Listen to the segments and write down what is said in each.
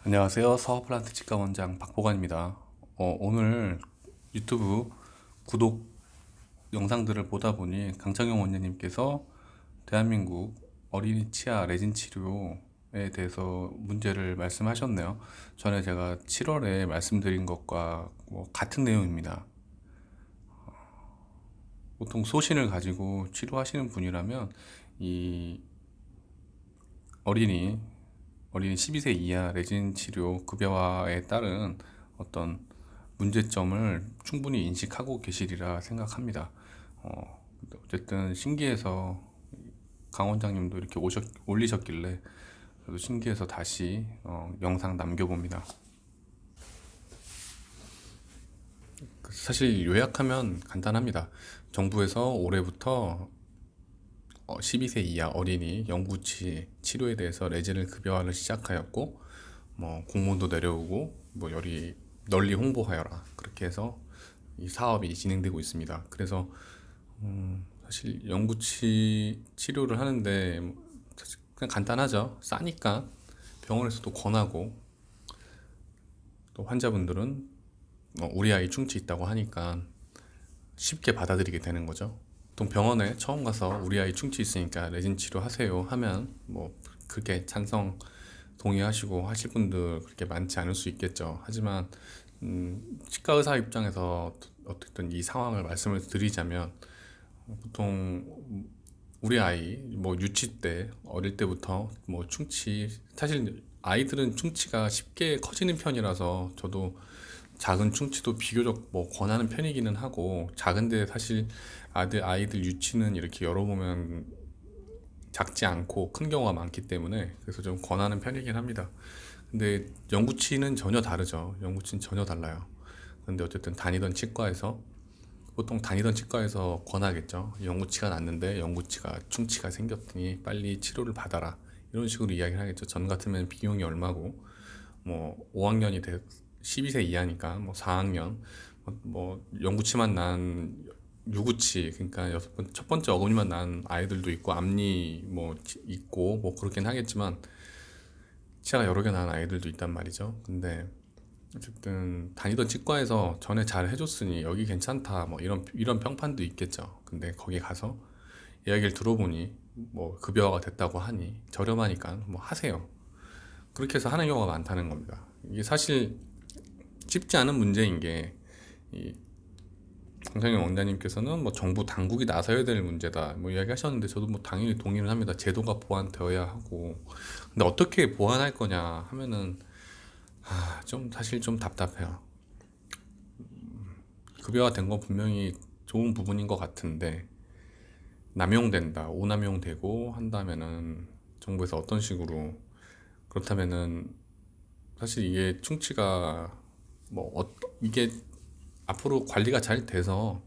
안녕하세요. 서플란트 치과 원장 박보관입니다. 오늘 유튜브 구독 영상들을 보다 보니 강창용 원장님께서 대한민국 어린이 치아 레진 치료에 대해서 문제를 말씀하셨네요. 전에 제가 7월에 말씀드린 것과 같은 내용입니다. 보통 소신을 가지고 치료하시는 분이라면 이 어린이 어린이 12세 이하 레진 치료 급여화에 따른 어떤 문제점을 충분히 인식하고 계시리라 생각합니다. 어쨌든 신기해서 강 원장님도 이렇게 올리셨길래 저도 신기해서 다시 영상 남겨봅니다. 사실 요약하면 간단합니다. 정부에서 올해부터 12세 이하 어린이 영구치 치료에 대해서 레진을 급여화를 시작하였고, 공문도 내려오고 열이 널리 홍보하여라, 그렇게 해서 이 사업이 진행되고 있습니다. 그래서 사실 영구치 치료를 하는데 사실 그냥 간단하죠. 싸니까 병원에서도 권하고, 또 환자분들은 우리 아이 충치 있다고 하니까 쉽게 받아들이게 되는 거죠. 보통 병원에 처음 가서 우리 아이 충치 있으니까 레진 치료하세요 하면 그렇게 찬성 동의하시고 하실 분들 그렇게 많지 않을 수 있겠죠. 하지만 치과 의사 입장에서 어쨌든 이 상황을 말씀을 드리자면, 보통 우리 아이 유치 때 어릴 때부터 충치, 사실 아이들은 충치가 쉽게 커지는 편이라서 저도 작은 충치도 비교적 권하는 편이기는 하고, 작은데 사실 아이들 유치는 이렇게 열어보면 작지 않고 큰 경우가 많기 때문에 그래서 좀 권하는 편이긴 합니다. 근데 영구치는 전혀 다르죠. 영구치는 전혀 달라요. 근데 어쨌든 보통 다니던 치과에서 권하겠죠. 영구치가 났는데 영구치가 충치가 생겼더니 빨리 치료를 받아라, 이런 식으로 이야기를 하겠죠. 전 같으면 비용이 얼마고 5학년이 12세 이하니까 4학년, 영구치만 난 유구치, 그러니까 첫 번째 어금니만 난 아이들도 있고 앞니 있고 그렇긴 하겠지만 치아가 여러 개 난 아이들도 있단 말이죠. 근데 어쨌든 다니던 치과에서 전에 잘 해줬으니 여기 괜찮다 이런 평판도 있겠죠. 근데 거기 가서 이야기를 들어보니 급여화가 됐다고 하니 저렴하니까 하세요, 그렇게 해서 하는 경우가 많다는 겁니다. 이게 사실 쉽지 않은 문제인 게, 이 강상현 원장님께서는 정부 당국이 나서야 될 문제다 이야기하셨는데, 저도 당연히 동의를 합니다. 제도가 보완되어야 하고, 근데 어떻게 보완할 거냐 하면은 좀 사실 좀 답답해요. 급여화된 건 분명히 좋은 부분인 것 같은데, 남용된다, 오남용되고 한다면은 정부에서 어떤 식으로, 그렇다면은 사실 이게 충치가 이게 앞으로 관리가 잘 돼서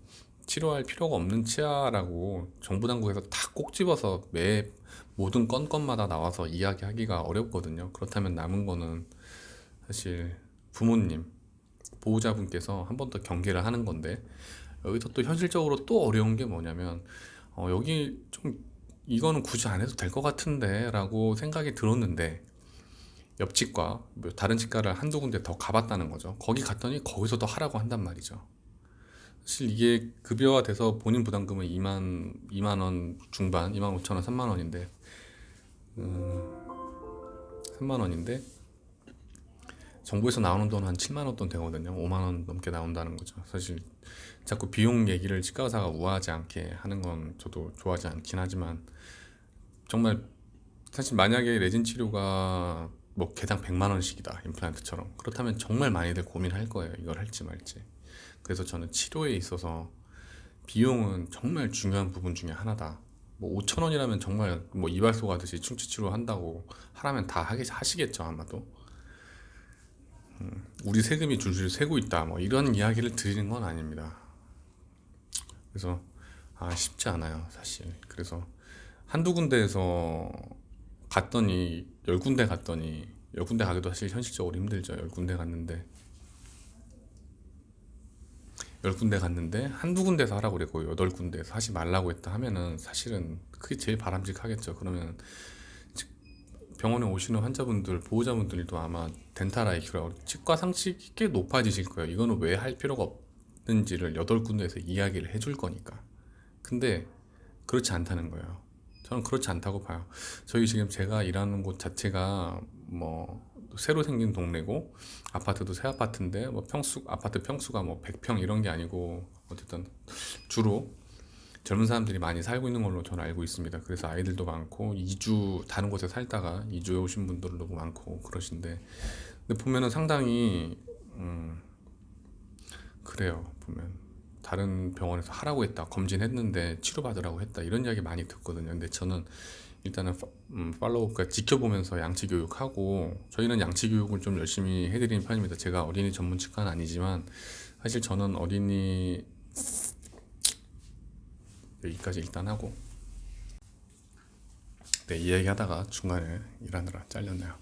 치료할 필요가 없는 치아라고 정부 당국에서 다 꼭 집어서 매 모든 건건마다 나와서 이야기하기가 어렵거든요. 그렇다면 남은 거는 사실 부모님, 보호자분께서 한 번 더 경계를 하는 건데, 여기서 또 현실적으로 또 어려운 게 뭐냐면, 여기 좀 이거는 굳이 안 해도 될 것 같은데 라고 생각이 들었는데, 옆 치과, 다른 치과를 한두 군데 더 가봤다는 거죠. 거기 갔더니 거기서도 하라고 한단 말이죠. 사실 이게 급여화 돼서 본인 부담금은 2만 원 중반, 2만 5천 원, 3만 원인데, 3만 원인데 정부에서 나오는 돈 한 7만 원 돈 되거든요. 5만 원 넘게 나온다는 거죠. 사실 자꾸 비용 얘기를 치과 의사가 우아하지 않게 하는 건 저도 좋아하지 않긴 하지만, 정말 사실 만약에 레진 치료가 개당 100만 원씩이다, 임플란트처럼, 그렇다면 정말 많이들 고민할 거예요, 이걸 할지 말지. 그래서 저는 치료에 있어서 비용은 정말 중요한 부분 중에 하나다. 5천 원이라면 정말 이발소 가듯이 충치 치료 한다고 하라면 다 하시겠죠, 아마도. 우리 세금이 줄줄 새고 있다, 이런 이야기를 드리는 건 아닙니다. 그래서 쉽지 않아요, 사실. 그래서 한두 군데에서 갔더니, 열 군데 가기도 사실 현실적으로 힘들죠. 열 군데 갔는데 한두 군데서 하라고 그랬고, 여덟 군데에서 하지 말라고 했다 하면은 사실은 그게 제일 바람직하겠죠. 그러면 병원에 오시는 환자분들, 보호자분들도 아마 덴탈 IQ라고 치과 상식이 꽤 높아지실 거예요. 이거는 왜 할 필요가 없는지를 8군데에서 이야기를 해줄 거니까. 근데 그렇지 않다는 거예요. 저는 그렇지 않다고 봐요. 저희 지금 제가 일하는 곳 자체가 뭐 새로 생긴 동네고 아파트도 새 아파트인데 뭐 아파트 평수가 뭐 100평 이런 게 아니고 어쨌든 주로 젊은 사람들이 많이 살고 있는 걸로 저는 알고 있습니다. 그래서 아이들도 많고 이주 다른 곳에 살다가 이주해 오신 분들도 많고 그러신데 근데 보면은 상당히 그래요. 보면 다른 병원에서 하라고 했다, 검진했는데 치료받으라고 했다 이런 이야기 많이 듣거든요. 근데 저는 일단은 팔로우, 그러니까 지켜보면서 양치 교육하고 저희는 양치 교육을 좀 열심히 해드리는 편입니다. 제가 어린이 전문 치과는 아니지만 사실 저는 어린이 여기까지 일단 하고 네, 이 얘기하다가 중간에 일하느라 잘렸네요.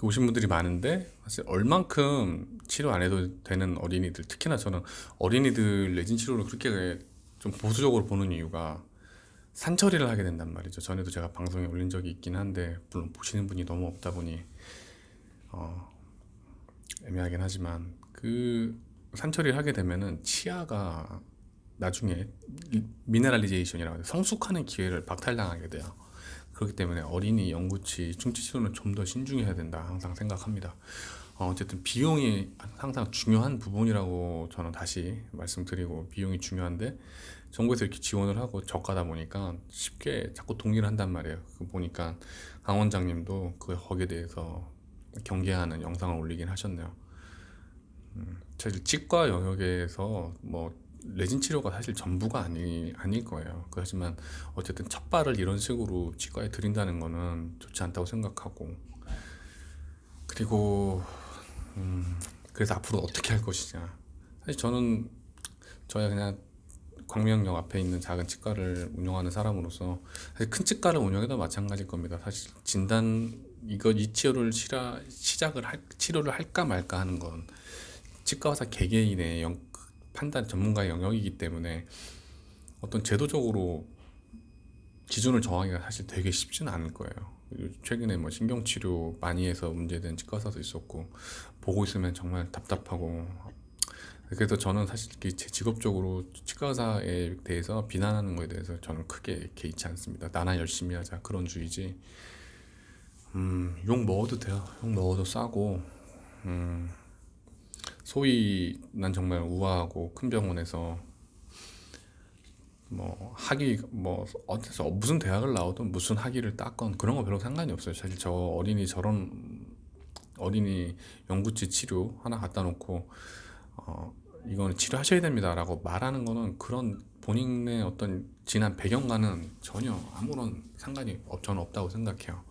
오신 분들이 많은데 사실 얼만큼 치료 안 해도 되는 어린이들, 특히나 저는 어린이들 레진 치료를 그렇게 좀 보수적으로 보는 이유가 산처리를 하게 된단 말이죠. 전에도 제가 방송에 올린 적이 있긴 한데 물론 보시는 분이 너무 없다 보니 애매하긴 하지만 그 산처리를 하게 되면은 치아가 나중에 미네랄리제이션이라고 해서 성숙하는 기회를 박탈당하게 돼요. 그렇기 때문에 어린이 영구치 충치 치료는 좀 더 신중해야 된다 항상 생각합니다. 어쨌든 비용이 항상 중요한 부분이라고 저는 다시 말씀드리고, 비용이 중요한데 정부에서 이렇게 지원을 하고 저가다 보니까 쉽게 자꾸 동의를 한단 말이에요. 그 보니까 강 원장님도 거기에 대해서 경계하는 영상을 올리긴 하셨네요. 사실 치과 영역에서 뭐 레진 치료가 사실 전부가 아닐 거예요. 하지만 어쨌든 첫 발을 이런 식으로 치과에 들인다는 거는 좋지 않다고 생각하고, 그리고 그래서 앞으로 어떻게 할 것이냐. 사실 저야 그냥 광명역 앞에 있는 작은 치과를 운영하는 사람으로서 사실 큰 치과를 운영해도 마찬가지일 겁니다. 사실 이 치료를 할까 말까 하는 건 치과 의사 개개인의 판단 전문가의 영역이기 때문에 어떤 제도적으로 기준을 정하기가 사실 되게 쉽지는 않을 거예요. 최근에 뭐 신경치료 많이 해서 문제된 치과 의사도 있었고 보고 있으면 정말 답답하고, 그래서 저는 사실 제 직업적으로 치과 의사에 대해서 비난하는 거에 대해서 저는 크게 개의치 않습니다. 나나 열심히 하자 그런 주의지. 욕 먹어도 돼요. 욕 먹어도 싸고, 소위 난 정말 우아하고 큰 병원에서 뭐 어디서 무슨 대학을 나오든 무슨 학위를 땄건 그런 거 별로 상관이 없어요. 사실 저런 어린이 연구치 치료 하나 갖다 놓고 이거는 치료하셔야 됩니다라고 말하는 거는 그런 본인의 어떤 지난 배경과는 전혀 아무런 저는 없다고 생각해요.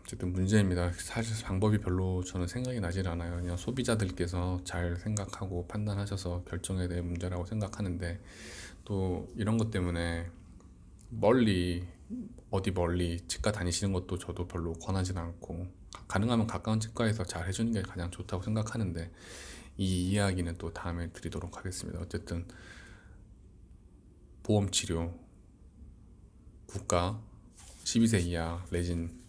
어쨌든 문제입니다. 사실 방법이 별로 저는 생각이 나질 않아요. 그냥 소비자들께서 잘 생각하고 판단하셔서 결정해야 될 문제라고 생각하는데, 또 이런 것 때문에 멀리 어디 멀리 치과 다니시는 것도 저도 별로 권하진 않고, 가능하면 가까운 치과에서 잘 해주는 게 가장 좋다고 생각하는데, 이 이야기는 또 다음에 드리도록 하겠습니다. 어쨌든 보험치료, 국가, 12세 이하 레진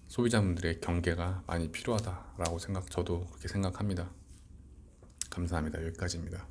소비자분들의 경계가 많이 필요하다라고 저도 그렇게 생각합니다. 감사합니다. 여기까지입니다.